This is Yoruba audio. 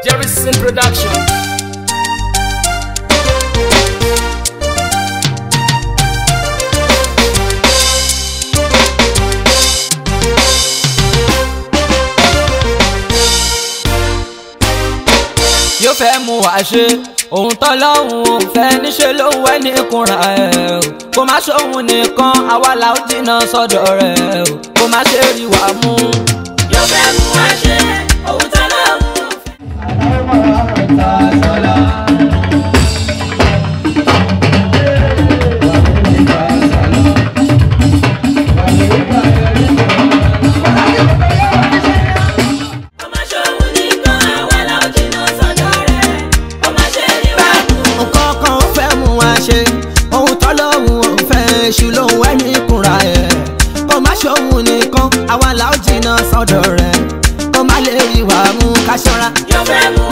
Jerryson Production. Yóò fẹ́ mú wa ṣe ohun tọ́lọ́hun ò fẹ́ níṣẹ́ ló ń wẹ́ níkunra ẹ̀ o. Kó má ṣòun nìkan àwa la ó jìnnà sọ́dọ̀ rẹ̀ o. Kó má ṣe rí wa mú. Yóò fẹ́ mú wa ṣe ohun tọ́lọ́hun ò èṣù ló ń wẹ́ níkunra ẹ̀. Kó má ṣòun nìkan àwa la ó jìnnà sọ́dọ̀ rẹ̀. Kó má lè rí wa mú ká ṣọ́ra. Yóò fẹ́ mú